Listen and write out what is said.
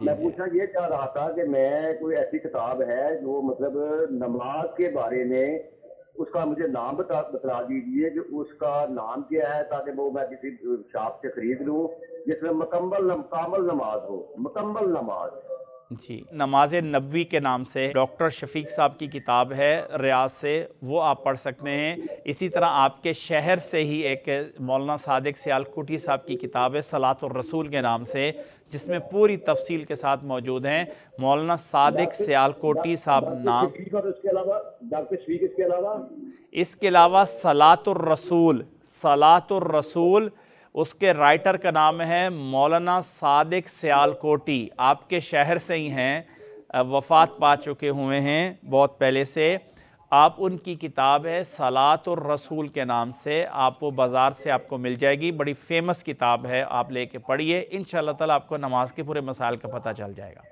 जी, मैं जी। पूछना ये चाह रहा था कि मैं कोई ऐसी किताब है जो मतलब नमाज के बारे में उसका मुझे नाम बतला दीजिए कि उसका नाम क्या है ताकि वो मैं किसी शॉप से खरीद लूं जिसमें कामल नमाज हो, मुकम्मल नमाज। जी, नमाज नबवी के नाम से डॉक्टर शफीक साहब की किताब है रियाज से, वो आप पढ़ सकते हैं। इसी तरह आपके शहर से ही एक मौलाना सादिक सियालकोटी साहब की किताब है सलातुर रसूल के नाम से, जिसमें पूरी तफसील के साथ मौजूद हैं। मौलाना सादिक डॉक्टर सियालकोटी साहब डॉक्टर नाम। शफीक और उसके अलावा डॉक्टर शफीक इसके अलावा इसके अलावा सलातुर रसूल, सलातुर रसूल, उसके राइटर का नाम है मौलाना सादिक सियालकोटी, आपके शहर से ही हैं, वफ़ात पा चुके हुए हैं बहुत पहले से। आप उनकी किताब है सलातुर रसूल के नाम से, आप वो बाज़ार से आपको मिल जाएगी, बड़ी फ़ेमस किताब है, आप लेके पढ़िए, इंशाअल्लाह ताला आपको नमाज के पूरे मसाइल का पता चल जाएगा।